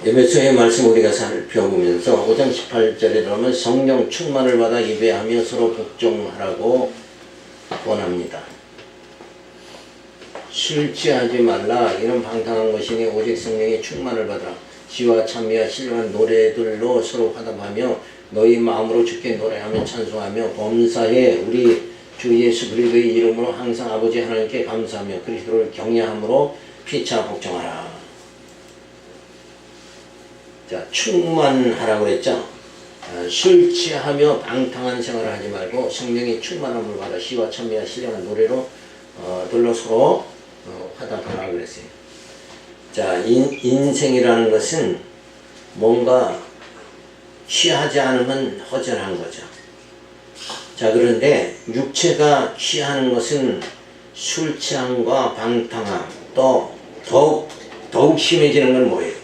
에베소의 말씀 우리가 살펴보면서 5장 18절에 보면 성령 충만을 받아 예배하며 서로 복종하라고 권합니다. 술 취하지 말라. 이런 방탕한 것이니 오직 성령의 충만을 받아 지와 찬미와 신령한 노래들로 서로 화답하며 너희 마음으로 주께 노래하며 찬송하며 범사에 우리 주 예수 그리스도의 이름으로 항상 아버지 하나님께 감사하며 그리스도를 경외함으로 피차 복종하라. 자, 충만하라고 그랬죠. 술 취하며 방탕한 생활을 하지 말고 성령의 충만함을 받아 시와 찬미와 신령한 노래로 들로 서로 화답하라고 그랬어요. 자, 인생이라는 것은 뭔가 취하지 않으면 허전한 거죠. 자, 그런데 육체가 취하는 것은 술 취함과 방탕함, 또 더욱 심해지는 건 뭐예요?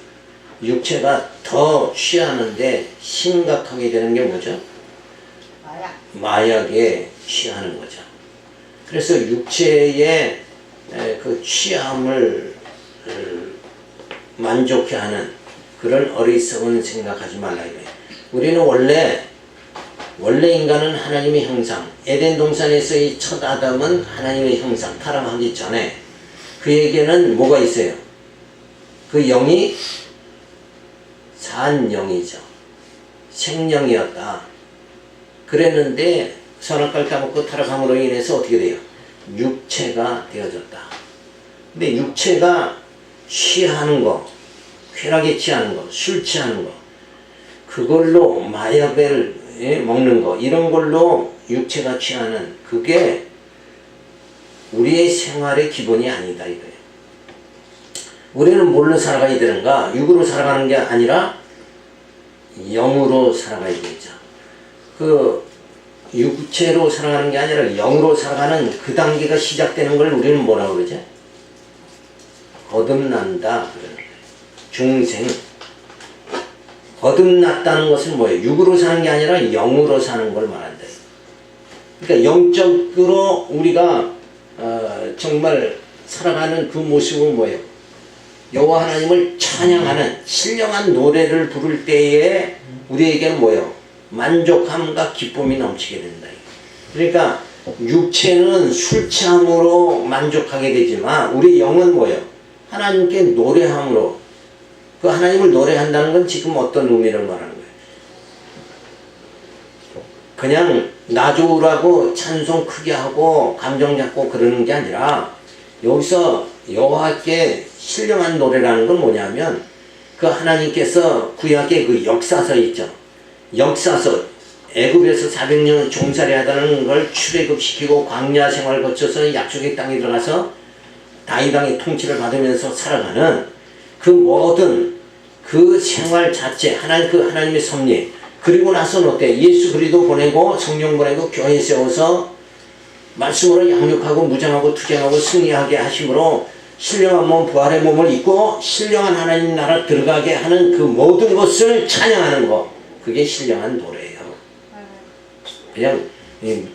육체가 더 취하는데 심각하게 되는 게 뭐죠? 마약에 취하는 거죠. 그래서 육체의 그 취함을 만족해 하는 그런 어리석은 생각하지 말라 이거예요. 우리는 원래 인간은 하나님의 형상, 에덴 동산에서의 첫 아담은 하나님의 형상, 타락하기 전에 그에게는 뭐가 있어요? 그 영이 산 영이죠. 생명이었다. 그랬는데 선악과를 따먹고 타락함으로 인해서 어떻게 돼요? 육체가 되어졌다. 근데 육체가 취하는 거, 쾌락에 취하는 거, 술 취하는 거, 그걸로 마약을 먹는 거, 이런 걸로 육체가 취하는 그게 우리의 생활의 기본이 아니다 이거예요. 우리는 뭘로 살아가야 되는가? 육으로 살아가는 게 아니라 영으로 살아가야 되죠. 그 육체로 살아가는 게 아니라 영으로 살아가는 그 단계가 시작되는 걸 우리는 뭐라고 그러죠? 거듭난다. 중생. 거듭났다는 것은 뭐예요? 육으로 사는 게 아니라 영으로 사는 걸 말한다. 그러니까 영적으로 우리가 정말 살아가는 그 모습은 뭐예요? 여호와 하나님을 찬양하는 신령한 노래를 부를 때에 우리에게는 뭐예요? 만족함과 기쁨이 넘치게 된다. 그러니까 육체는 술 취함으로 만족하게 되지만 우리 영은 뭐예요? 하나님께 노래함으로. 그 하나님을 노래한다는 건 지금 어떤 의미를 말하는 거예요? 그냥 나 좋으라고 찬송 크게 하고 감정 잡고 그러는 게 아니라 여기서 여호와께 신령한 노래라는 건 뭐냐면 그 하나님께서 구약의 그 역사서 있죠. 역사서 애굽에서 400년 종살이 하다는 걸 출애굽시키고 광야 생활을 거쳐서 약속의 땅에 들어가서 다윗 왕의 통치를 받으면서 살아가는 그 모든 그 생활 자체 하나님의 섭리, 그리고 나서는 어때? 예수 그리스도 보내고 성령 보내고 교회 세워서 말씀으로 양육하고 무장하고 투쟁하고 승리하게 하심으로 신령한 몸, 부활의 몸을 입고 신령한 하나님 나라 들어가게 하는 그 모든 것을 찬양하는 거, 그게 신령한 노래예요. 그냥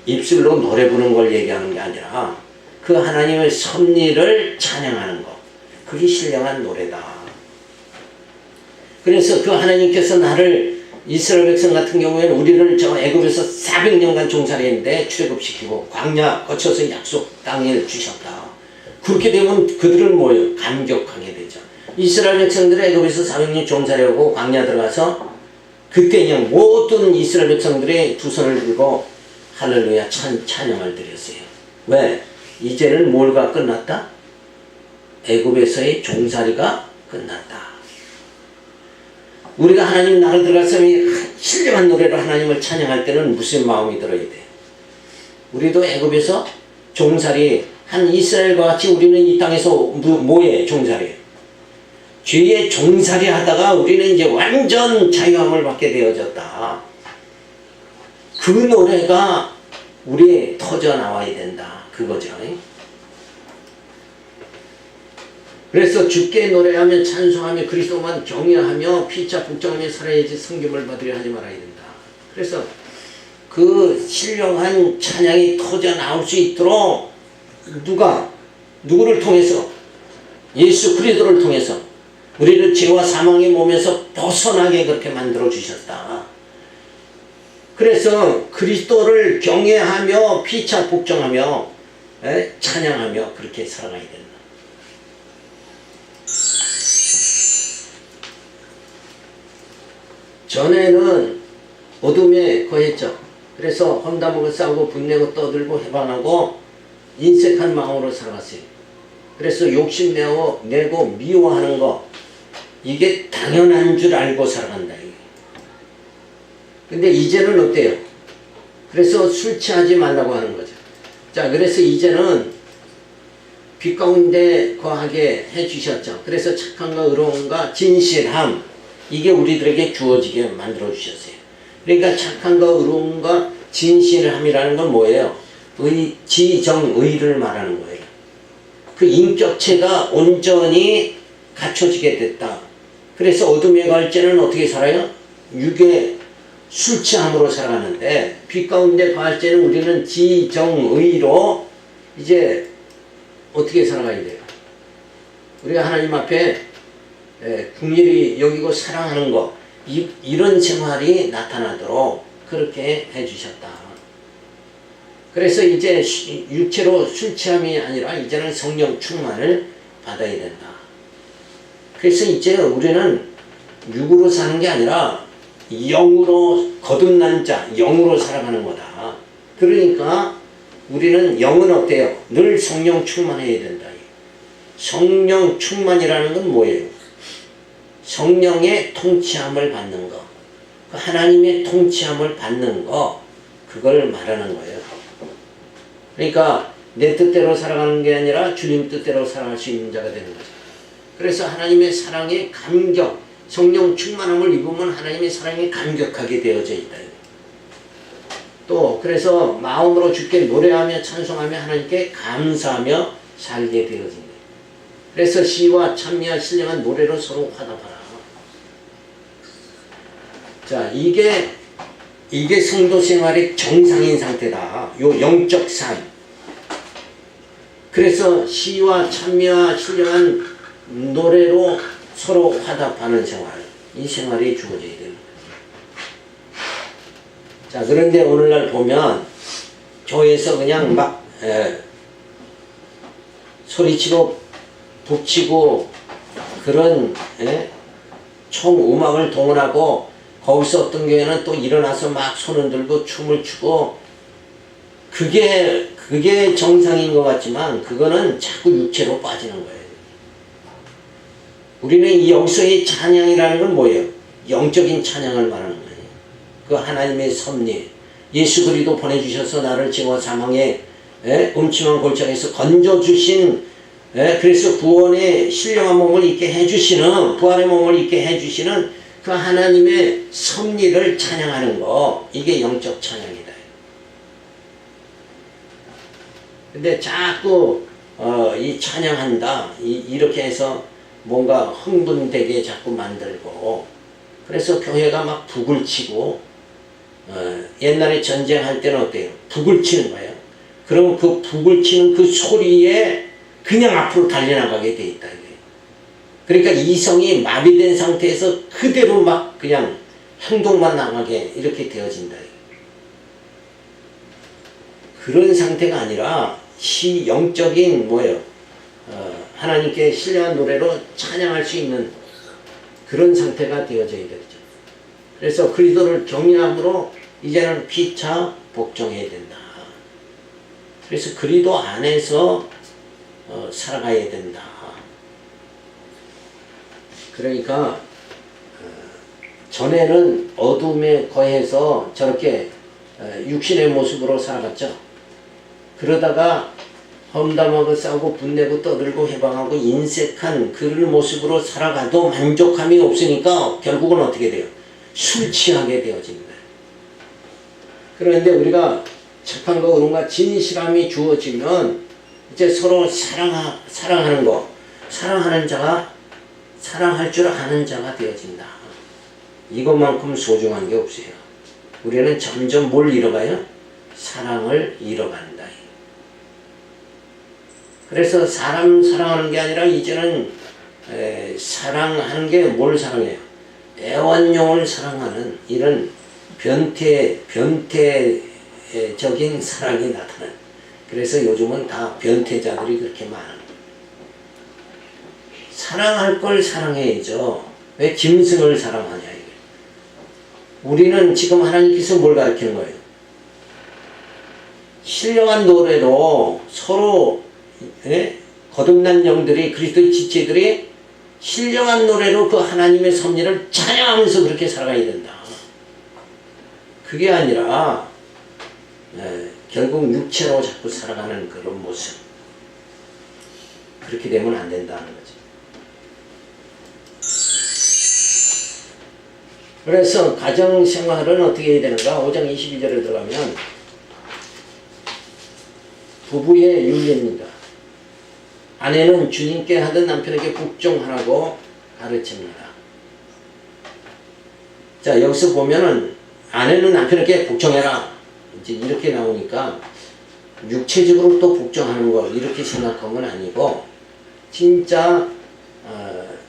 입술로 노래 부르는 걸 얘기하는 게 아니라 그 하나님의 섭리를 찬양하는 거, 그게 신령한 노래다. 그래서 그 하나님께서 나를 이스라엘 백성 같은 경우에는 우리를 저 애굽에서 400년간 종살이했는데 출애굽시키고 광야 거쳐서 약속 땅을 주셨다. 그렇게 되면 그들은 뭐예요? 감격하게 되죠. 이스라엘 백성들은 애굽에서 400년 종살이하고 광야 들어가서 그때 그냥 모든 이스라엘 백성들의 두 손을 들고 할렐루야 찬양을 드렸어요. 왜? 이제는 뭘가 끝났다? 애굽에서의 종살이가 끝났다. 우리가 하나님 나라 들어가서 신령한 노래로 하나님을 찬양할 때는 무슨 마음이 들어야 돼? 우리도 애굽에서 종살이 한 이스라엘과 같이 우리는 이 땅에서 뭐에 종살이? 죄의 종살이 하다가 우리는 이제 완전 자유함을 받게 되어졌다. 그 노래가 우리에 터져 나와야 된다. 그거죠. 그래서 주께 노래하며 찬송하며 그리스도만 경외하며 피차 복종하며 살아야지 성김을 받으려 하지 말아야 된다. 그래서 그 신령한 찬양이 터져 나올 수 있도록 누구를 통해서? 예수 그리스도를 통해서 우리를 죄와 사망의 몸에서 벗어나게 그렇게 만들어 주셨다. 그래서 그리스도를 경외하며 피차 복종하며 찬양하며 그렇게 살아가야 된다. 전에는 어둠에 거했죠. 그래서 험담하고 싸우고 분내고 떠들고 해방하고 인색한 마음으로 살아갔어요. 그래서 욕심내고 미워하는 거, 이게 당연한 줄 알고 살아간다. 근데 이제는 어때요? 그래서 술 취하지 말라고 하는 거죠. 자, 그래서 이제는 빛 가운데 거하게 해주셨죠. 그래서 착함과 의로움과 진실함, 이게 우리들에게 주어지게 만들어 주셨어요. 그러니까 착함과 의로움과 진실함이라는 건 뭐예요? 지정의를 말하는 거예요. 그 인격체가 온전히 갖춰지게 됐다. 그래서 어둠의 갈제는 어떻게 살아요? 육의 술 취함으로 살아가는데, 빛 가운데 갈제는 우리는 지정의로 이제 어떻게 살아가야 돼요? 우리가 하나님 앞에 긍휼히 여기고 사랑하는 거, 이런 생활이 나타나도록 그렇게 해주셨다. 그래서 이제 육체로 술 취함이 아니라 이제는 성령 충만을 받아야 된다. 그래서 이제 우리는 육으로 사는 게 아니라 영으로 거듭난 자, 영으로 살아가는 거다. 그러니까 우리는 영은 어때요? 늘 성령 충만해야 된다. 성령 충만이라는 건 뭐예요? 성령의 통치함을 받는 거, 하나님의 통치함을 받는 거, 그걸 말하는 거예요. 그러니까 내 뜻대로 살아가는 게 아니라 주님 뜻대로 살아갈 수 있는 자가 되는 거죠. 그래서 하나님의 사랑에 감격, 성령 충만함을 입으면 하나님의 사랑에 감격하게 되어져 있다. 또 그래서 마음으로 주께 노래하며 찬송하며 하나님께 감사하며 살게 되어진다. 그래서 시와 찬미와 신령한 노래로 서로 화답하라. 자, 이게 성도 생활의 정상인 상태다. 요 영적 삶. 그래서 시와 찬미와 신령한 노래로 서로 화답하는 생활. 이 생활이 주어져야 됩니다. 자, 그런데 오늘날 보면 교회에서 그냥 막 소리치고 북치고 그런 총음악을 동원하고, 거기서 어떤 교회는 또 일어나서 막 손을 들고 춤을 추고, 그게 정상인 것 같지만 그거는 자꾸 육체로 빠지는 거예요. 우리는 여기서의 찬양이라는 건 뭐예요? 영적인 찬양을 말하는 거예요. 그 하나님의 섭리, 예수 그리스도 보내주셔서 나를 죄와 사망의 음침한 골짜기에서 건져주신, 그래서 구원의 신령한 몸을 입게 해주시는, 부활의 몸을 입게 해주시는 그 하나님의 섭리를 찬양하는 거, 이게 영적 찬양이다. 근데 자꾸 이 찬양한다, 이렇게 해서 뭔가 흥분되게 자꾸 만들고, 그래서 교회가 막 북을 치고, 옛날에 전쟁할 때는 어때요? 북을 치는 거예요. 그럼 그 북을 치는 그 소리에 그냥 앞으로 달려나가게 돼 있다. 그러니까 이성이 마비된 상태에서 그대로 막 그냥 행동만 나가게 이렇게 되어진다. 그런 상태가 아니라 영적인 뭐예요? 하나님께 신령한 노래로 찬양할 수 있는 그런 상태가 되어져야 되죠. 그래서 그리스도를 경외함으로 이제는 피차 복종해야 된다. 그래서 그리스도 안에서 살아가야 된다. 그러니까 전에는 어둠에 거해서 저렇게 육신의 모습으로 살아갔죠. 그러다가 험담하고 싸우고 분내고 떠들고 해방하고 인색한 그런 모습으로 살아가도 만족함이 없으니까 결국은 어떻게 돼요? 술 취하게 되어집니다. 그런데 우리가 착함과 의로움과 진실함이 주어지면 이제 서로 사랑하는 거, 사랑하는 자가 사랑할 줄 아는 자가 되어진다. 이것만큼 소중한 게 없어요. 우리는 점점 뭘 잃어가요? 사랑을 잃어간다. 그래서 사람 사랑하는 게 아니라 이제는 사랑하는 게 뭘 사랑해요? 애완용을 사랑하는 이런 변태적인 사랑이 나타나요. 그래서 요즘은 다 변태자들이 그렇게 많아요. 사랑할 걸 사랑해야죠. 왜 짐승을 사랑하냐 이게. 우리는 지금 하나님께서 뭘 가르치는 거예요? 신령한 노래로 서로 거듭난 영들이 그리스도의 지체들이 신령한 노래로 그 하나님의 섭리를 찬양하면서 그렇게 살아가야 된다. 그게 아니라 결국 육체로 자꾸 살아가는 그런 모습. 그렇게 되면 안 된다는 거죠. 그래서 가정생활은 어떻게 해야 되는가? 5장 22절에 들어가면 부부의 윤리입니다. 아내는 주님께 하듯 남편에게 복종하라고 가르칩니다. 자, 여기서 보면은 아내는 남편에게 복종해라. 이제 이렇게 나오니까 육체적으로 또 복종하는 거 이렇게 생각한 건 아니고 진짜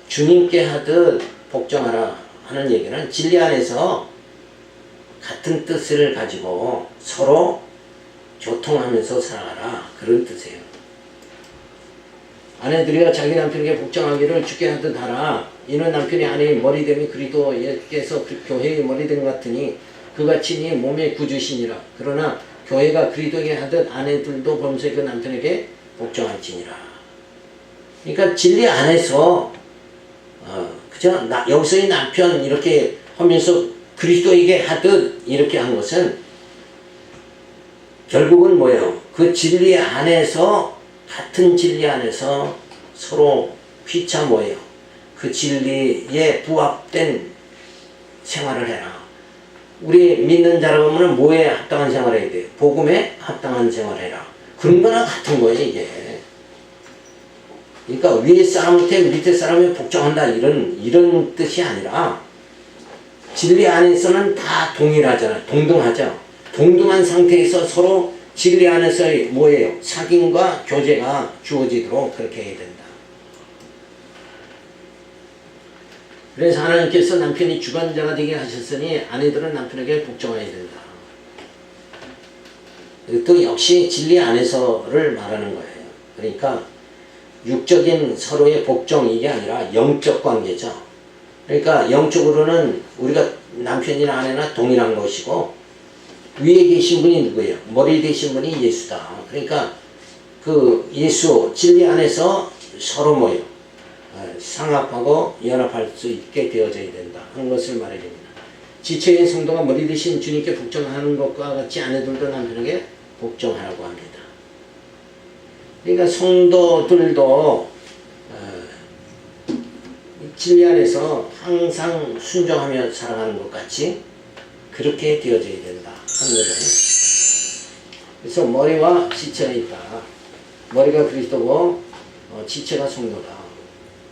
주님께 하듯 복종하라 하는 얘기는 진리 안에서 같은 뜻을 가지고 서로 교통하면서 살아가라 그런 뜻이에요. 아내들이여 자기 남편에게 복종하기를 주께 하듯 하라. 이는 남편이 아내의 머리됨이 그리스도께서 교회의 머리됨 같으니 그같이 니 몸의 구주시니라. 그러나 교회가 그리스도에게 하듯 아내들도 범사에 그 남편에게 복종할지니라. 그러니까 진리 안에서 그죠? 여기서의 남편 이렇게 하면서 그리스도에게 하듯 이렇게 한 것은 결국은 뭐예요? 그 진리 안에서 같은 진리 안에서 서로 피차 뭐예요? 그 진리에 부합된 생활을 해라. 우리 믿는 자라고 하면 뭐에 합당한 생활을 해야 돼요? 복음에 합당한 생활을 해라. 그런 거나 같은 거예요, 이게. 그러니까 위에 사람한테 밑에 사람에 복종한다 이런 뜻이 아니라 진리 안에서는 다 동일하잖아요. 동등하죠. 동등한 상태에서 서로 진리 안에서의 뭐예요? 사귐과 교제가 주어지도록 그렇게 해야 된다. 그래서 하나님께서 남편이 주관자가 되게 하셨으니 아내들은 남편에게 복종해야 된다. 또 역시 진리 안에서를 말하는 거예요. 그러니까 육적인 서로의 복종 이게 아니라 영적 관계죠. 그러니까 영적으로는 우리가 남편이나 아내나 동일한 것이고 위에 계신 분이 누구예요? 머리 되신 분이 예수다. 그러니까 그 예수 진리 안에서 서로 모여 상합하고 연합할 수 있게 되어져야 된다 하는 것을 말해줍니다. 지체의 성도가 머리 대신 주님께 복종하는 것과 같이 아내들도 남편에게 복종하라고 합니다. 그러니까 성도들도 진리 안에서 항상 순종하며 살아가는 것 같이 그렇게 되어져야 된다 하는 거죠. 그래서 머리와 지체가 있다. 머리가 그리스도고 지체가 성도다.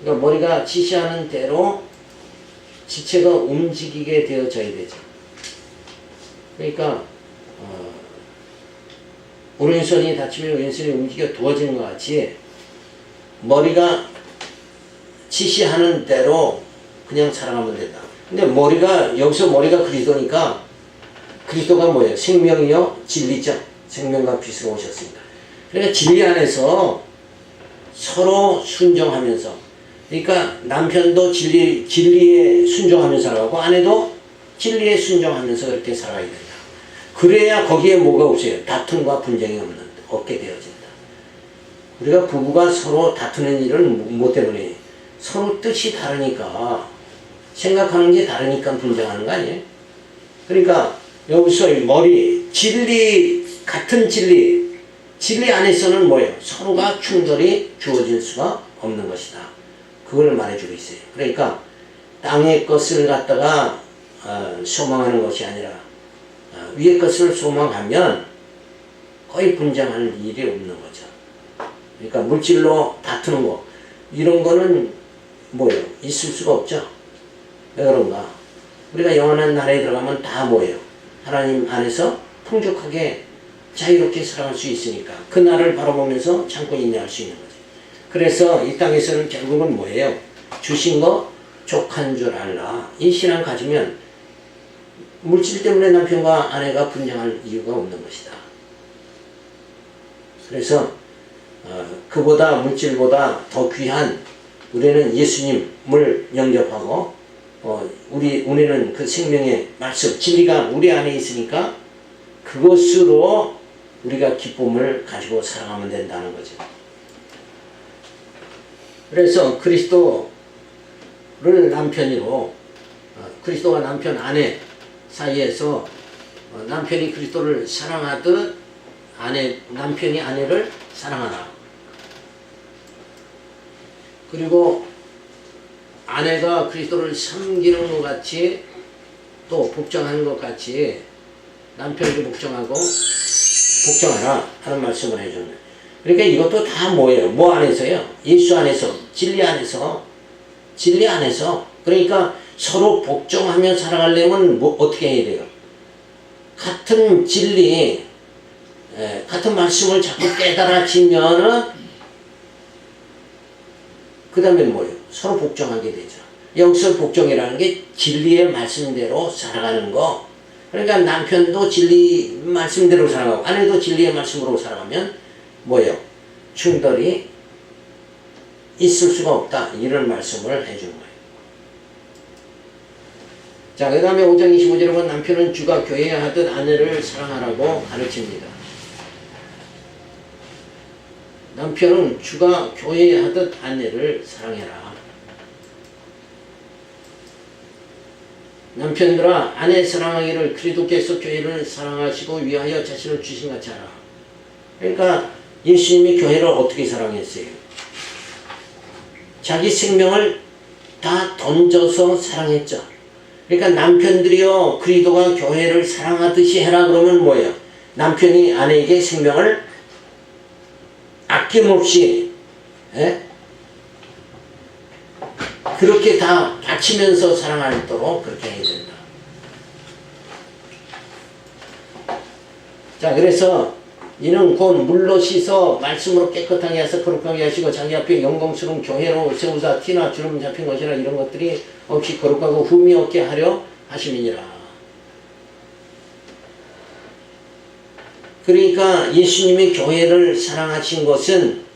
그러니까 머리가 지시하는 대로 지체가 움직이게 되어져야 되죠. 그러니까 오른손이 다치면 왼손이 움직여 도와지는 것 같이 머리가 지시하는 대로 그냥 살아가면 된다. 근데 여기서 머리가 그리스도니까 그리스도가 뭐예요? 생명이요? 진리죠. 생명과 빛으로 오셨습니다. 그러니까 진리 안에서 서로 순종하면서 그러니까 남편도 진리에 순종하면서 살아가고 아내도 진리에 순종하면서 그렇게 살아가야 된다. 그래야 거기에 뭐가 없어요? 다툼과 분쟁이 없게 되어진다. 우리가 부부가 서로 다투는 일은 뭐 때문에? 서로 뜻이 다르니까 생각하는 게 다르니까 분쟁하는 거 아니에요? 그러니까 여기서 머리, 같은 진리 안에서는 뭐예요? 서로가 충돌이 주어질 수가 없는 것이다. 그걸 말해주고 있어요. 그러니까 땅의 것을 갖다가 소망하는 것이 아니라 위의 것을 소망하면 거의 분쟁할 일이 없는 거죠. 그러니까 물질로 다투는 거 이런 거는 뭐예요? 있을 수가 없죠. 왜 그런가? 우리가 영원한 나라에 들어가면 다 뭐예요? 하나님 안에서 풍족하게 자유롭게 살아갈 수 있으니까 그 날을 바라보면서 참고 인내할 수 있는 거죠. 그래서 이 땅에서는 결국은 뭐예요? 주신 거 족한 줄 알라. 이 신앙 가지면 물질 때문에 남편과 아내가 분쟁할 이유가 없는 것이다. 그래서 그보다 물질보다 더 귀한 우리는 예수님을 영접하고 우리는 그 생명의 말씀 진리가 우리 안에 있으니까 그것으로 우리가 기쁨을 가지고 살아가면 된다는 거죠. 그래서 그리스도를 남편으로 그리스도와 남편 아내 사이에서 남편이 그리스도를 사랑하듯 남편이 아내를 사랑하라. 그리고 아내가 그리스도를 섬기는 것 같이 또 복종하는 것 같이 남편에게 복종하라 하는 말씀을 해줬네. 그러니까 이것도 다 뭐예요? 뭐 안에서요? 예수 안에서, 진리 안에서. 그러니까 서로 복종하며 살아가려면 뭐 어떻게 해야 돼요? 같은 진리, 같은 말씀을 자꾸 깨달아지면은 그 다음에 뭐예요? 서로 복종하게 되죠. 여기서 복종이라는 게 진리의 말씀대로 살아가는 거. 그러니까 남편도 진리 말씀대로 살아가고 아내도 진리의 말씀으로 살아가면 뭐예요? 충돌이 있을 수가 없다. 이런 말씀을 해주는 거예요. 자, 그 다음에 5장 25절에 보면 남편은 주가 교회에 하듯 아내를 사랑하라고 가르칩니다. 남편은 주가 교회에 하듯 아내를 사랑해라. 남편들아 아내 사랑하기를 그리스도께서 교회를 사랑하시고 위하여 자신을 주신 같이 하라. 그러니까 예수님이 교회를 어떻게 사랑했어요? 자기 생명을 다 던져서 사랑했죠. 그러니까 남편들이요 그리스도가 교회를 사랑하듯이 해라 그러면 뭐예요? 남편이 아내에게 생명을 아낌없이 그렇게 다 바치면서 사랑하도록 그렇게 해야 된다. 자, 그래서 이는 곧 물로 씻어 말씀으로 깨끗하게 해서 거룩하게 하시고 자기 앞에 영광스러운 교회로 세우사 티나 주름 잡힌 것이나 이런 것들이 없이 거룩하고 흠이 없게 하려 하심이니라. 그러니까 예수님이 교회를 사랑하신 것은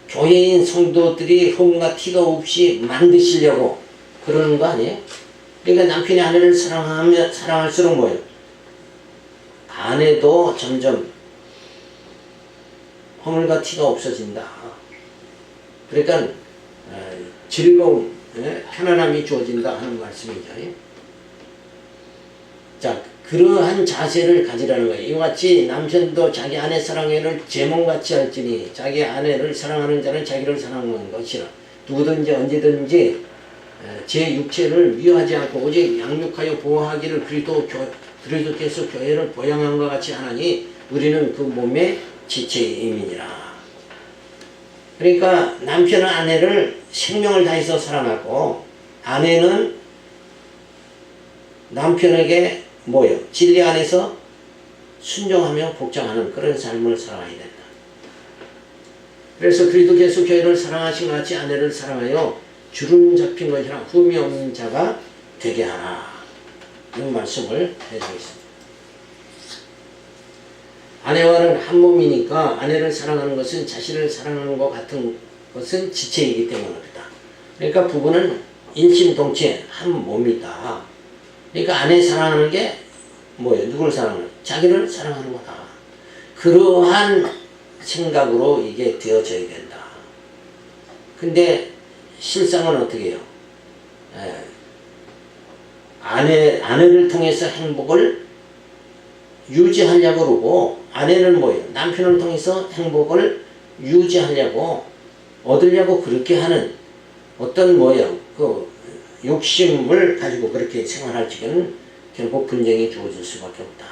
교회인 성도들이 흠과 티가 없이 만드시려고 그러는 거 아니에요? 그러니까 남편이 아내를 사랑할수록 뭐예요? 아내도 점점 허물과 티가 없어진다. 그러니까 즐거움, 편안함이 주어진다 하는 말씀이죠. 자, 그러한 자세를 가지라는 거예요. 이와 같이 남편도 자기 아내 사랑해를 제목같이 할지니 자기 아내를 사랑하는 자는 자기를 사랑하는 것이라. 누구든지 언제든지 제 육체를 미워하지 않고 오직 양육하여 보호하기를 그리스도께서 교회를 보양한 것 같이 하나니 우리는 그 몸의 지체임이니라. 그러니까 남편은 아내를 생명을 다해서 사랑하고 아내는 남편에게 뭐예요? 진리 안에서 순종하며 복종하는 그런 삶을 살아야 된다. 그래서 그리스도께서 교회를 사랑하신 것 같이 아내를 사랑하여 주름 잡힌 것이나 흠이 없는 자가 되게 하라. 이런 말씀을 해주고 있습니다. 아내와는 한 몸이니까 아내를 사랑하는 것은 자신을 사랑하는 것 같은 것은 지체이기 때문이다. 그러니까 부부는 인심동체 한 몸이다. 그러니까 아내 사랑하는 게 뭐예요? 누구를 사랑하는? 자기를 사랑하는 거다. 그러한 생각으로 이게 되어져야 된다. 근데 실상은 어떻게 해요? 아내를 통해서 행복을 유지하려고 그러고 아내는 뭐예요? 남편을 통해서 행복을 유지하려고 얻으려고 그렇게 하는 어떤 뭐예요? 그 욕심을 가지고 그렇게 생활할 적에는 결국 분쟁이 주어질 수밖에 없다.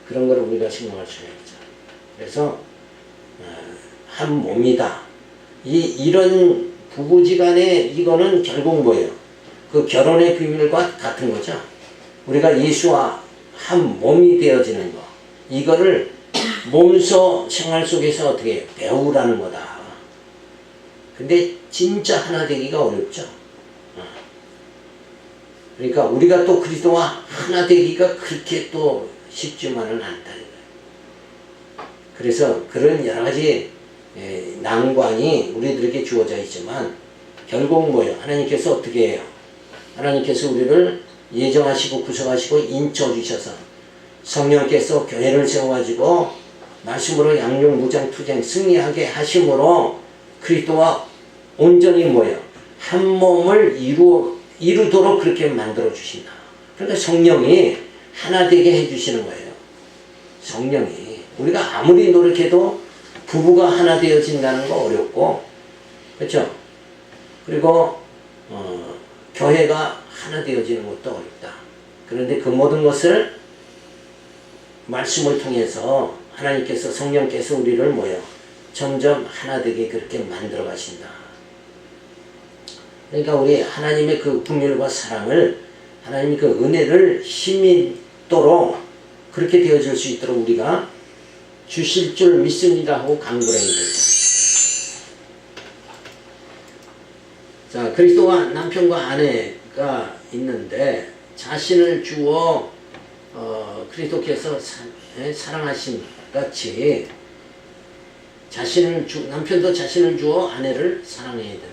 그런 걸 우리가 생각할 수가 있죠. 그래서 한 몸이다. 이런 부부지간에 이거는 결국 뭐예요? 그 결혼의 비밀과 같은 거죠. 우리가 예수와 한 몸이 되어지는 거. 이거를 몸소 생활 속에서 어떻게 배우라는 거다. 근데 진짜 하나 되기가 어렵죠. 그러니까 우리가 또 그리스도와 하나 되기가 그렇게 또 쉽지만은 않다는 거예요. 그래서 그런 여러 가지 난관이 우리들에게 주어져 있지만 결국 뭐예요? 하나님께서 어떻게 해요? 하나님께서 우리를 예정하시고 구속하시고 인쳐주셔서 성령께서 교회를 세워가지고 말씀으로 양육무장투쟁 승리하게 하심으로 그리스도와 온전히 뭐예요? 한 몸을 이루도록 그렇게 만들어 주신다. 그러니까 성령이 하나 되게 해주시는 거예요. 성령이. 우리가 아무리 노력해도 부부가 하나 되어진다는 거 어렵고, 그렇죠? 그리고 교회가 하나 되어지는 것도 어렵다. 그런데 그 모든 것을 말씀을 통해서 하나님께서 성령께서 우리를 뭐예요? 점점 하나 되게 그렇게 만들어 가신다. 그러니까 우리 하나님의 그 긍휼과 사랑을, 하나님의 그 은혜를 힘이 있도록 그렇게 되어질 수 있도록 우리가 주실 줄 믿습니다 하고 강구해야 된다. 자, 그리스도와 남편과 아내가 있는데 자신을 주어 그리스도께서 사랑하신 같이 남편도 자신을 주어 아내를 사랑해야 된다.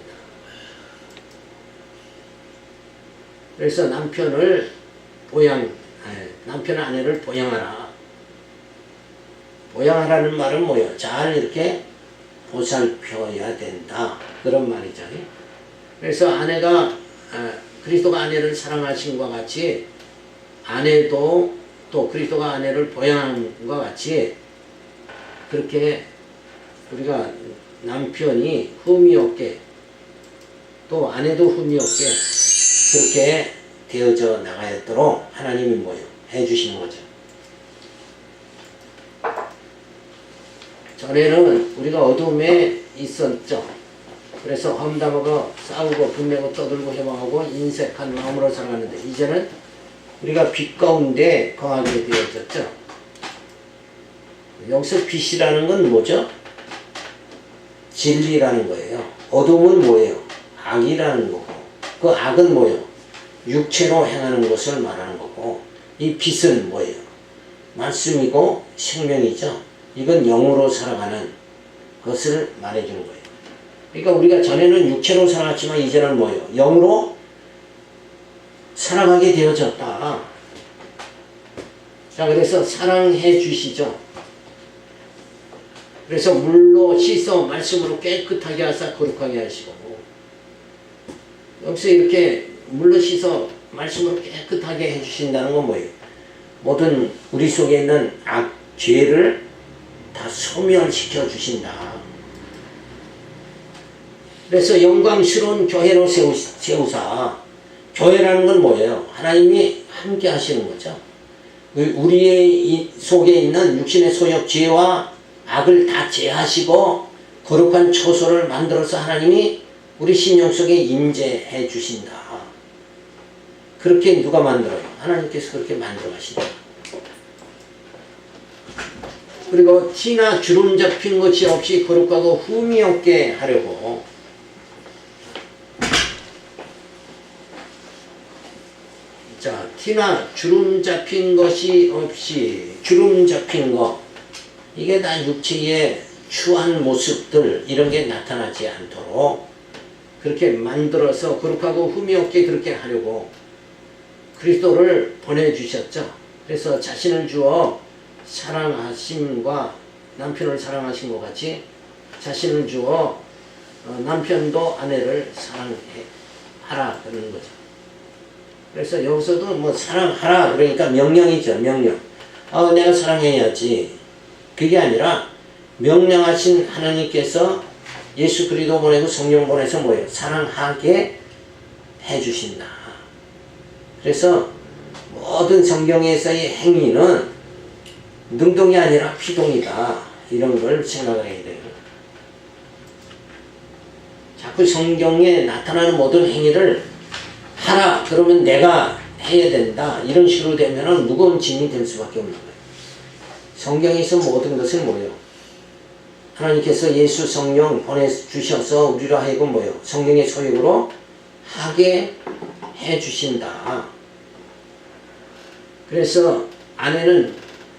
그래서 남편은 아내를 보양하라. 보양하라는 말은 뭐예요? 잘 이렇게 보살펴야 된다. 그런 말이죠. 그래서 아내가 그리스도가 아내를 사랑하신 것과 같이 아내도 또 그리스도가 아내를 보양한 것과 같이 그렇게 우리가 남편이 흠이 없게 또 아내도 흠이 없게 그렇게 되어져 나가도록 하나님이 뭐예요? 해주시는 거죠. 전에는 우리가 어둠에 있었죠. 그래서 험담하고 싸우고 분내고 떠들고 해방하고 인색한 마음으로 살아가는데 이제는 우리가 빛 가운데 거하게 되어졌죠. 여기서 빛이라는 건 뭐죠? 진리라는 거예요. 어둠은 뭐예요? 악이라는 거고, 그 악은 뭐예요? 육체로 행하는 것을 말하는 거고, 이 빛은 뭐예요? 말씀이고 생명이죠. 이건 영으로 살아가는 것을 말해주는 거예요. 그러니까 우리가 전에는 육체로 살아갔지만 이제는 뭐예요? 영으로 살아가게 되어졌다. 자, 그래서 사랑해 주시죠. 그래서 물로 씻어 말씀으로 깨끗하게 하사 거룩하게 하시고, 여기서 이렇게 물로 씻어 말씀으로 깨끗하게 해주신다는 건 뭐예요? 모든 우리 속에 있는 죄를 다 소멸시켜 주신다. 그래서 영광스러운 교회로 세우사. 교회라는 건 뭐예요? 하나님이 함께 하시는 거죠. 우리의 속에 있는 육신의 소욕, 죄와 악을 다 제하시고 거룩한 초소를 만들어서 하나님이 우리 심령 속에 임재해 주신다. 그렇게 누가 만들어요? 하나님께서 그렇게 만들어 가신다. 그리고 티나 주름 잡힌 것이 없이 거룩하고 흠이 없게 하려고 자, 티나 주름 잡힌 것이 없이 주름 잡힌 것 이게 다 육체의 추한 모습들 이런 게 나타나지 않도록 그렇게 만들어서 거룩하고 흠이 없게 그렇게 하려고 그리스도를 보내주셨죠. 그래서 자신을 주어 사랑하심과 남편을 사랑하신 것 같이 자신을 주어 남편도 아내를 사랑하라 그러는 거죠. 그래서 여기서도 뭐 사랑하라 그러니까 명령이죠. 명령. 내가 사랑해야지. 그게 아니라 명령하신 하나님께서 예수 그리스도 보내고 성령 보내서 뭐예요? 사랑하게 해주신다. 그래서 모든 성경에서의 행위는 능동이 아니라 피동이다. 이런 걸 생각을 해야 돼요. 자꾸 성경에 나타나는 모든 행위를 하라 그러면 내가 해야 된다. 이런 식으로 되면 무거운 짐이 될 수밖에 없는 거예요. 성경에서 모든 것을 뭐예요? 하나님께서 예수 성령 보내주셔서 우리로 하여금 뭐요? 성령의 소유로 하게 해주신다. 그래서 아내는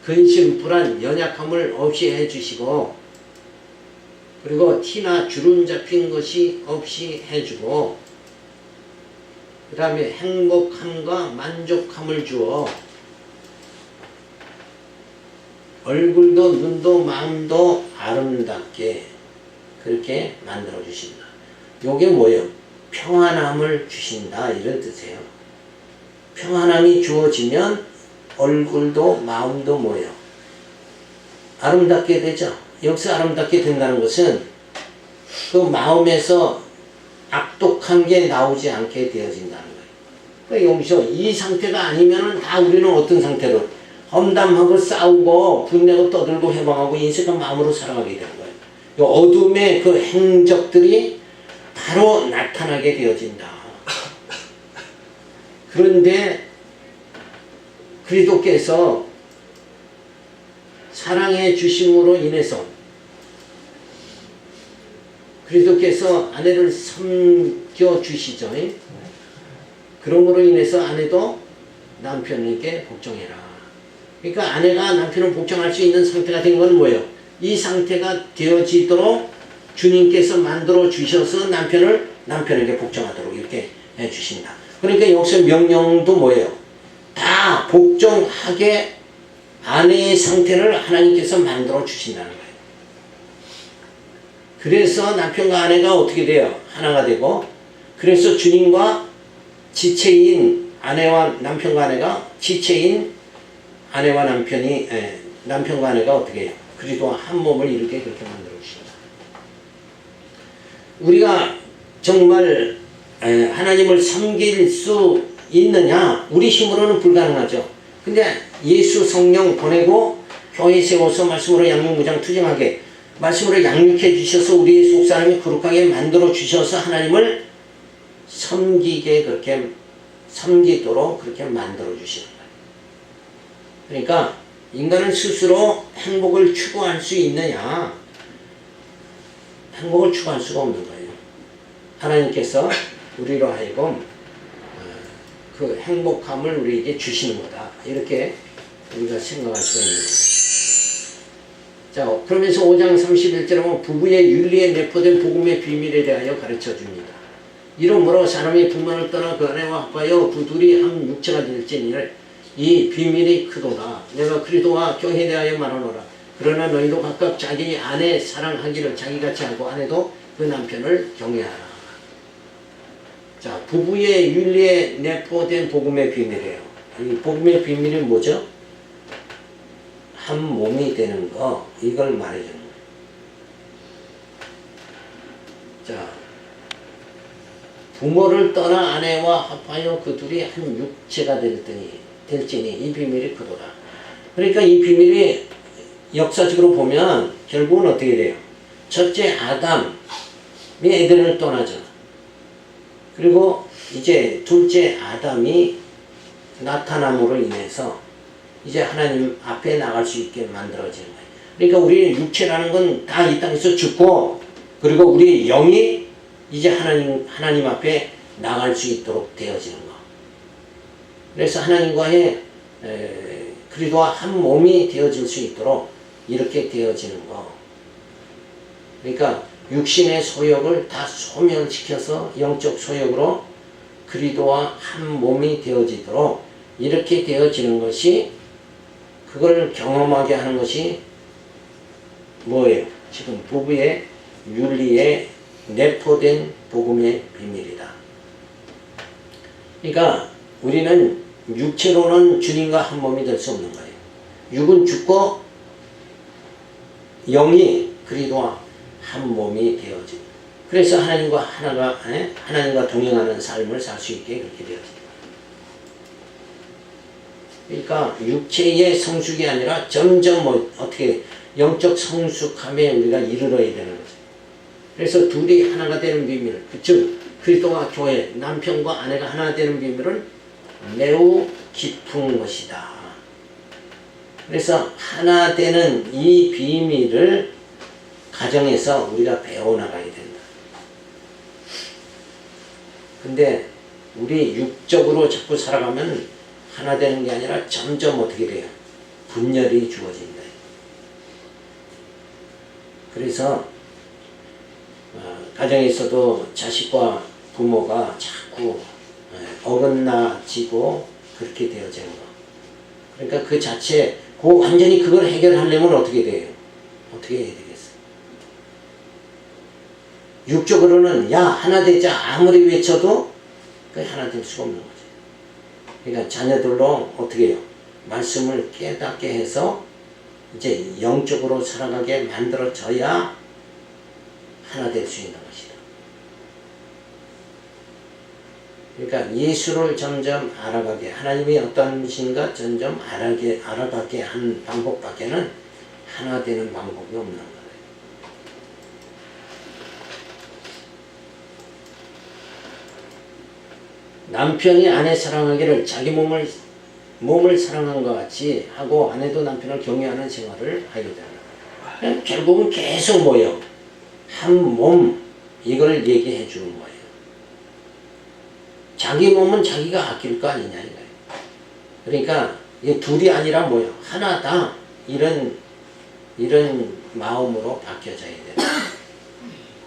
근심불안 연약함을 없이 해주시고, 그리고 티나 주름 잡힌 것이 없이 해주고, 그 다음에 행복함과 만족함을 주어 얼굴도 눈도 마음도 아름답게 그렇게 만들어 주신다. 요게 뭐예요? 평안함을 주신다, 이런 뜻이에요. 평안함이 주어지면 얼굴도 마음도 뭐예요? 아름답게 되죠. 여기서 아름답게 된다는 것은 그 마음에서 악독한 게 나오지 않게 되어진다는 거예요. 그러니까 여기서 이 상태가 아니면은 다 우리는 어떤 상태로 험담하고 싸우고 분내고 떠들고 해방하고 인생과 마음으로 살아가게 되는 거예요. 이 어둠의 그 행적들이 바로 나타나게 되어진다. 그런데 그리스도께서 사랑해 주심으로 인해서 그리스도께서 아내를 섬겨 주시죠. 그러므로 인해서 아내도 남편에게 복종해라. 그러니까 아내가 남편을 복종할 수 있는 상태가 된 건 뭐예요? 이 상태가 되어지도록 주님께서 만들어 주셔서 남편에게 복종하도록 이렇게 해 주신다. 그러니까 여기서 명령도 뭐예요? 다 복종하게 아내의 상태를 하나님께서 만들어 주신다는 거예요. 그래서 남편과 아내가 어떻게 돼요? 하나가 되고, 그래서 주님과 지체인 아내와 남편과 아내가 지체인 아내와 남편과 아내가 어떻게 해요? 그리스도와 한 몸을 이루게 그렇게 만들어 주신다. 우리가 정말 하나님을 섬길 수 있느냐? 우리 힘으로는 불가능하죠. 근데 예수 성령 보내고 교회 세워서 말씀으로 양육무장 투쟁하게 말씀으로 양육해 주셔서 우리의 속사람이 거룩하게 만들어 주셔서 하나님을 섬기도록 그렇게 만들어 주시는 거예요. 그러니까 인간은 스스로 행복을 추구할 수 있느냐? 행복을 추구할 수가 없는 거예요. 하나님께서 우리로 하여금 그 행복함을 우리에게 주시는 거다. 이렇게 우리가 생각할 수가 있는 거예요. 자, 그러면서 5장 31절에 보면 부부의 윤리에 내포된 복음의 비밀에 대하여 가르쳐 줍니다. 이러므로 사람이 부모를 떠나 그 아내와 합하여 그 둘이 한 육체가 될지니 이 비밀이 크도다. 내가 그리스도와 교회에 대하여 말하노라. 그러나 너희도 각각 자기 아내 사랑하기를 자기같이 하고 아내도 그 남편을 경외하라. 자, 부부의 윤리에 내포된 복음의 비밀이에요. 이 복음의 비밀이 뭐죠? 한 몸이 되는 거, 이걸 말해주는 거예요. 자, 부모를 떠나 아내와 합하여 그 둘이 한 육체가 될지니 이 비밀이 크도다. 그러니까 이 비밀이 역사적으로 보면 결국은 어떻게 돼요? 첫째 아담이 에덴을 떠나잖아. 그리고 이제 둘째 아담이 나타남으로 인해서 이제 하나님 앞에 나갈 수 있게 만들어지는 거예요. 그러니까 우리의 육체라는 건 다 이 땅에서 죽고, 그리고 우리의 영이 이제 하나님 앞에 나갈 수 있도록 되어지는 거. 그래서 하나님과의 그리스도와 한 몸이 되어질 수 있도록 이렇게 되어지는 거. 그러니까 육신의 소욕을 다 소멸시켜서 영적 소욕으로 그리스도와 한 몸이 되어지도록 이렇게 되어지는 것이, 그걸 경험하게 하는 것이 뭐예요? 지금 부부의 윤리에 내포된 복음의 비밀이다. 그러니까 우리는 육체로는 주님과 한 몸이 될 수 없는 거예요. 육은 죽고 영이 그리스도와 한 몸이 되어지고, 그래서 하나님과 동행하는 삶을 살 수 있게 그렇게 되어집니다. 그러니까 육체의 성숙이 아니라 점점 어떻게 영적 성숙함에 우리가 이르러야 되는 거죠. 그래서 둘이 하나가 되는 비밀, 즉 그리스도와 교회, 남편과 아내가 하나 되는 비밀은 매우 깊은 것이다. 그래서 하나 되는 이 비밀을 가정에서 우리가 배워나가야 된다. 근데 우리 육적으로 자꾸 살아가면 하나 되는 게 아니라 점점 어떻게 돼요? 분열이 주어진다. 그래서 가정에서도 자식과 부모가 자꾸 어긋나지고 그렇게 되어지는 거. 그러니까 그 자체, 완전히 그걸 해결하려면 어떻게 돼요? 어떻게 해야 되겠어요? 육적으로는 야 하나 되자 아무리 외쳐도 그 하나 될 수가 없는 거죠. 그러니까 자녀들로 어떻게 해요? 말씀을 깨닫게 해서 이제 영적으로 살아가게 만들어져야 하나 될 수 있는 것이다. 그러니까 예수를 점점 알아가게, 하나님이 어떤 분이신가 점점 알아가게 한 방법밖에는 하나 되는 방법이 없는 거예요. 남편이 아내 사랑하기를 자기 몸을 사랑한 것 같이 하고 아내도 남편을 경외하는 생활을 하게 되는 거예요. 결국은 계속 뭐예요? 한 몸, 이걸 얘기해 주는 거예요. 자기 몸은 자기가 아낄 거 아니냐 이거예요. 그러니까 이게 둘이 아니라 뭐예요? 하나다. 이런 마음으로 바뀌어져야 돼요.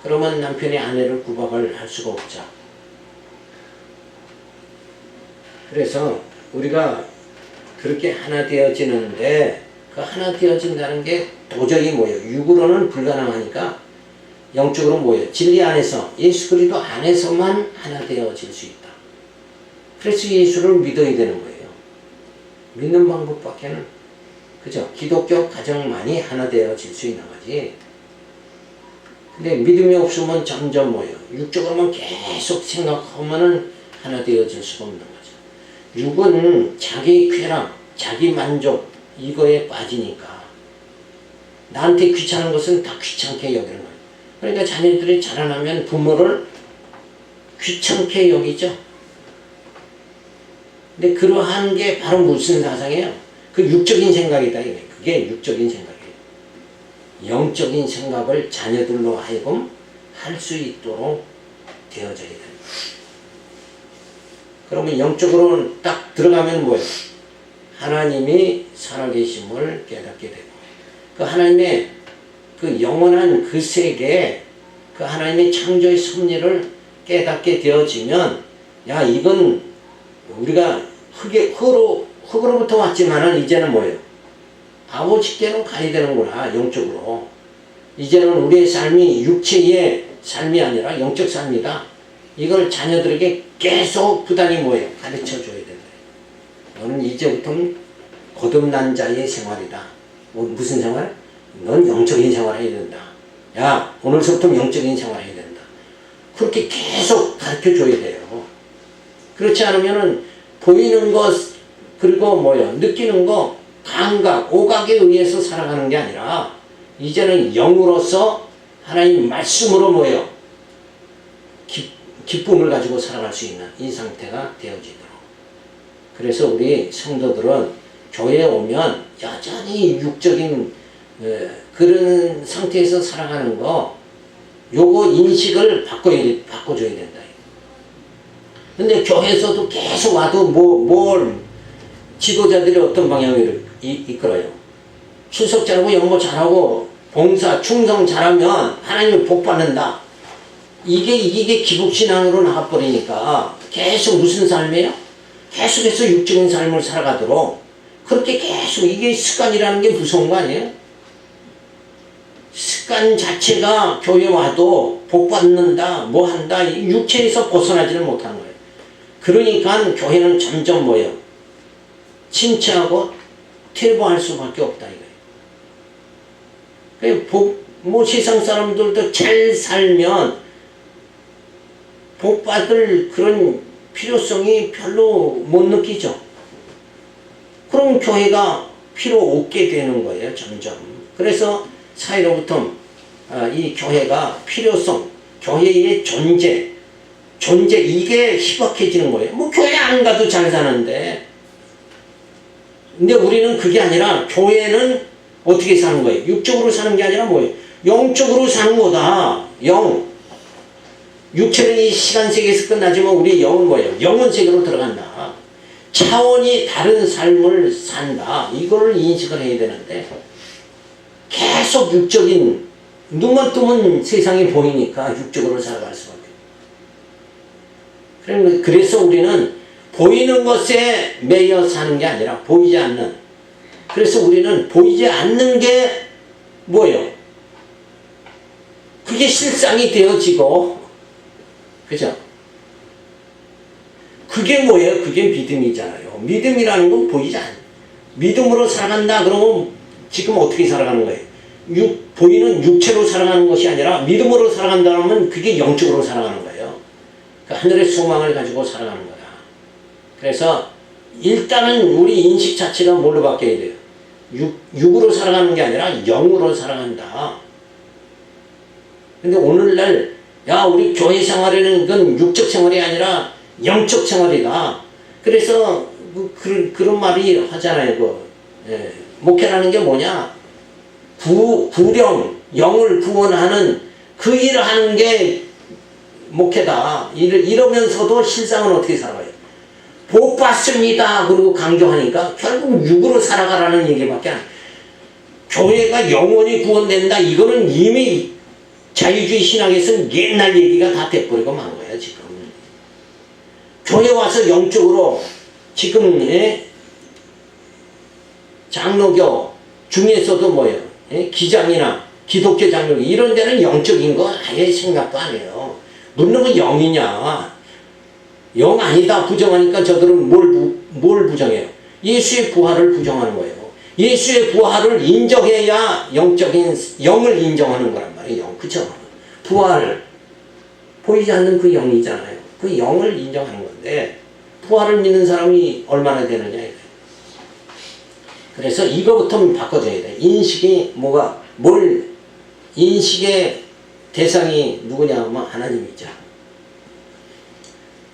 그러면 남편이 아내를 구박을 할 수가 없죠. 그래서 우리가 그렇게 하나 되어지는데 그 하나 되어진다는 게 도저히 뭐예요? 육으로는 불가능하니까 영적으로 뭐예요? 진리 안에서 예수 그리스도 안에서만 하나 되어질 수 있다. 그래서 예수를 믿어야 되는 거예요. 믿는 방법밖에는 그죠? 기독교 가정만이 하나 되어질 수 있는 거지. 근데 믿음이 없으면 점점 뭐예요? 육적으로만 계속 생각하면은 하나 되어질 수가 없는 거죠. 육은 자기 쾌락, 자기 만족 이거에 빠지니까 나한테 귀찮은 것은 다 귀찮게 여기는 거예요. 그러니까 자녀들이 자라나면 부모를 귀찮게 여기죠. 근데 그러한 게 바로 무슨 사상이에요? 그 육적인 생각이다. 그게 육적인 생각이에요. 영적인 생각을 자녀들로 하여금 할 수 있도록 되어져야 됩니다. 그러면 영적으로는 딱 들어가면 뭐예요? 하나님이 살아계심을 깨닫게 되고 그 하나님의 그 영원한 그 세계, 그 하나님의 창조의 섭리를 깨닫게 되어지면 야 이건 우리가 흙으로부터 왔지만은 이제는 뭐예요? 아버지께로 가야 되는구나. 영적으로 이제는 우리의 삶이 육체의 삶이 아니라 영적 삶이다. 이걸 자녀들에게 계속 부단히 뭐예요? 가르쳐 줘야 된다. 너는 이제부터는 거듭난 자의 생활이다. 무슨 생활? 넌 영적인 생활을 해야 된다. 야 오늘서부터 영적인 생활을 해야 된다. 그렇게 계속 가르쳐 줘야 돼요. 그렇지 않으면은 보이는 것 그리고 뭐예요? 느끼는 것 감각, 오각에 의해서 살아가는 게 아니라 이제는 영으로서 하나님 말씀으로 뭐예요? 기쁨을 가지고 살아갈 수 있는 이 상태가 되어지도록. 그래서 우리 성도들은 교회에 오면 여전히 육적인 그런 상태에서 살아가는 거 요거 인식을 바꿔줘야 된다. 근데 교회에서도 계속 와도 뭘 지도자들이 어떤 방향을 이끌어요. 출석 잘하고 연보 잘하고 봉사 충성 잘하면 하나님을 복 받는다. 이게 기복신앙으로 나가버리니까 계속 무슨 삶이에요? 계속해서 육적인 삶을 살아가도록 그렇게 계속 이게 습관이라는 게 무서운 거 아니에요? 습관 자체가 교회 와도 복 받는다 뭐 한다 육체에서 벗어나지를 못하는 거예요. 그러니까 교회는 점점 뭐예요? 침체하고 퇴보할 수밖에 없다 이거예요. 뭐 세상 사람들도 잘 살면 복 받을 그런 필요성이 별로 못 느끼죠. 그럼 교회가 필요 없게 되는 거예요. 점점. 그래서 사이로부터 이 교회가 필요성, 교회의 존재 이게 희박해지는 거예요. 뭐 교회 안 가도 잘 사는데 근데 우리는 그게 아니라 교회는 어떻게 사는 거예요? 육적으로 사는 게 아니라 뭐예요? 영적으로 사는 거다. 영. 육체는 이 시간 세계에서 끝나지만 우리 영은 뭐예요? 영혼 세계로 들어간다. 차원이 다른 삶을 산다. 이걸 인식을 해야 되는데 계속 육적인 눈만 뜨면 세상이 보이니까 육적으로 살아갈 수밖에. 그래서 우리는 보이는 것에 매여 사는 게 아니라 보이지 않는. 그래서 우리는 보이지 않는 게 뭐예요? 그게 실상이 되어지고, 그죠? 그게 뭐예요? 그게 믿음이잖아요. 믿음이라는 건 보이지 않아요. 믿음으로 살아간다 그러면 지금 어떻게 살아가는 거예요? 보이는 육체로 살아가는 것이 아니라 믿음으로 살아간다면 그게 영적으로 살아가는 거예요. 그 하늘의 소망을 가지고 살아가는 거다. 그래서 일단은 우리 인식 자체가 뭘로 바뀌어야 돼요? 육으로 살아가는 게 아니라 영으로 살아간다. 근데 오늘날 야 우리 교회 생활에는 그건 육적 생활이 아니라 영적 생활이다. 그래서 그런 말이 하잖아요. 목회라는 게 뭐냐? 구령, 영을 구원하는 그 일을 하는 게 목회다. 이러면서도 실상은 어떻게 살아가요? 복 받습니다. 그리고 강조하니까 결국 육으로 살아가라는 얘기밖에 안 해요. 교회가 영원히 구원된다. 이거는 이미 자유주의 신학에서는 옛날 얘기가 다 돼버리고 만 거야, 지금. 교회 와서 영적으로 지금, 장로교 중에서도 뭐예요? 기장이나 기독교 장로교 이런 데는 영적인 거 아예 생각도 안 해요. 묻는 건 영이냐? 영 아니다 부정하니까 저들은 뭘 부정해요? 예수의 부활을 부정하는 거예요. 예수의 부활을 인정해야 영을 인정하는 거란 말이에요. 영, 그쵸? 부활, 보이지 않는 그 영이잖아요. 그 영을 인정하는 건데 부활을 믿는 사람이 얼마나 되느냐 이거예요. 그래서 이거부터 바꿔줘야 돼. 인식이 인식의 대상이 누구냐 하면 하나님이죠.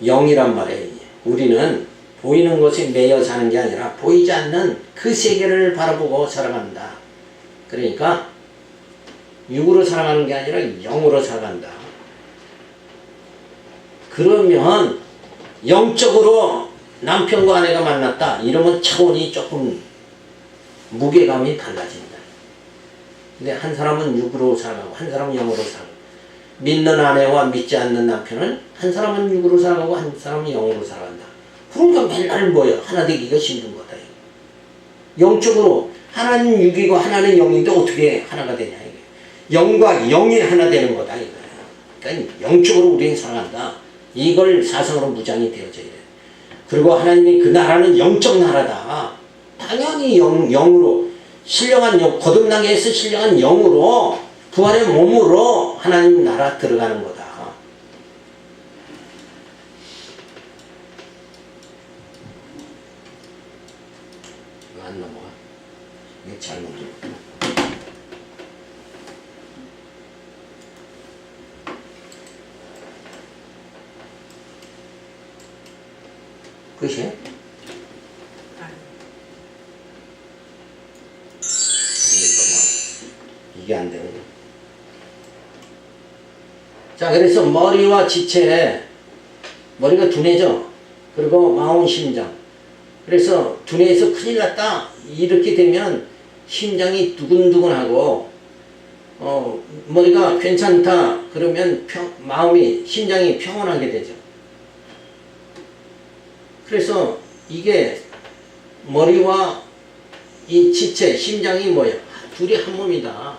영이란 말이에요. 우리는 보이는 것에 매여 사는 게 아니라 보이지 않는 그 세계를 바라보고 살아간다. 그러니까 육으로 살아가는 게 아니라 영으로 살아간다. 그러면 영적으로 남편과 아내가 만났다. 이러면 차원이 조금 무게감이 달라진다. 근데 한 사람은 육으로 살아가고 한 사람은 영으로 살아가고 믿는 아내와 믿지 않는 남편은 한 사람은 육으로 살아가고 한 사람은 영으로 살아간다. 그러니까 맨날 뭐예요? 하나 되기가 힘든 거다. 영적으로 하나는 육이고 하나는 영인데 어떻게 하나가 되냐 이게. 영과 영이 하나 되는 거다 이거예요. 그러니까 영적으로 우리는 살아간다. 이걸 사상으로 무장이 되어져야 돼. 그리고 하나님이 그 나라는 영적 나라다. 당연히 영으로 신령한 영, 거듭나게 해서 신령한 영으로 부활의 몸으로 하나님 나라 들어가는 거다. 이거 안 넘어가. 이게 잘못. 끝이에요? 이게 안 되는 거예요. 자, 그래서 머리와 지체, 머리가 두뇌죠. 그리고 마음, 심장. 그래서 두뇌에서 큰일 났다. 이렇게 되면 심장이 두근두근하고, 머리가 괜찮다. 그러면 심장이 평온하게 되죠. 그래서 이게 머리와 이 지체, 심장이 뭐예요? 둘이 한 몸이다.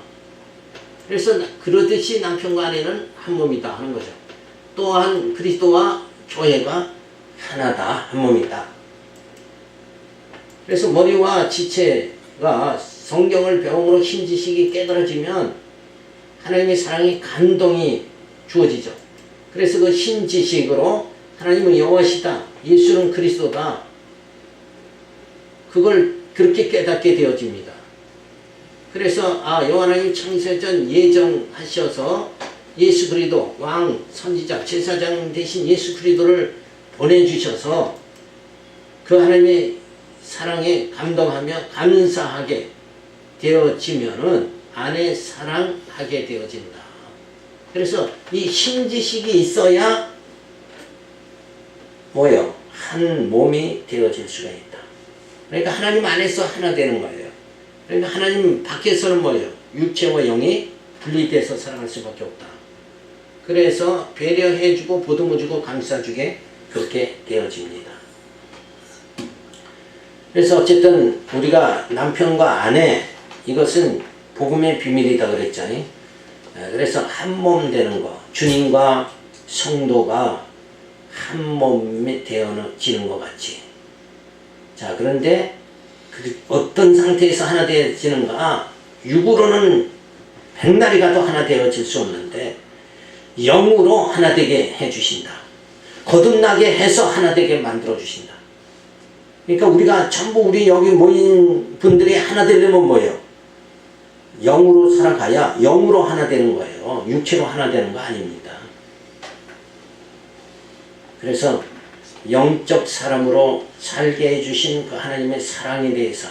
그래서 그러듯이 남편과 아내는 한 몸이다 하는 거죠. 또한 그리스도와 교회가 하나다, 한 몸이다. 그래서 머리와 지체가 성경을 배움으로 신지식이 깨달아지면 하나님의 사랑이 감동이 주어지죠. 그래서 그 신지식으로 하나님은 여호와시다, 예수는 그리스도다, 그걸 그렇게 깨닫게 되어집니다. 그래서 여호와 하나님 창세전 예정하셔서 예수 그리스도 왕, 선지자, 제사장 대신 예수 그리스도를 보내주셔서 그 하나님의 사랑에 감동하며 감사하게 되어지면은 안에 사랑하게 되어진다. 그래서 이 신지식이 있어야 뭐요? 한 몸이 되어질 수가 있다. 그러니까 하나님 안에서 하나 되는 거예요. 그러니까 하나님 밖에서는 뭐예요? 육체와 영이 분리돼서 살아갈 수밖에 없다. 그래서 배려해주고 보듬어주고 감싸주게 그렇게 되어집니다. 그래서 어쨌든 우리가 남편과 아내, 이것은 복음의 비밀이다 그랬잖아요. 그래서 한 몸 되는 거, 주님과 성도가 한 몸이 되어지는 것 같이. 자, 그런데 어떤 상태에서 하나 되어지는가? 육으로는 백날이 가도 하나 되어질 수 없는데 영으로 하나 되게 해주신다. 거듭나게 해서 하나 되게 만들어주신다. 그러니까 우리가 전부 우리 여기 모인 분들이 하나 되려면 뭐예요? 영으로 살아가야 영으로 하나 되는 거예요. 육체로 하나 되는 거 아닙니다. 그래서 영적 사람으로 살게 해주신 그 하나님의 사랑에 대해서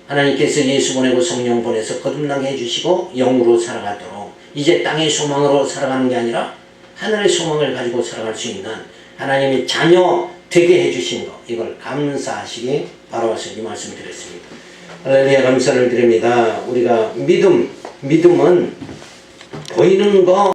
하나님께서 예수 보내고 성령 보내서 거듭나게 해주시고 영으로 살아가도록 이제 땅의 소망으로 살아가는 게 아니라 하늘의 소망을 가지고 살아갈 수 있는 하나님의 자녀 되게 해주신 것, 이걸 감사하시기 바라와서 이 말씀 드렸습니다. 할렐루야, 감사를 드립니다. 우리가 믿음은 보이는 거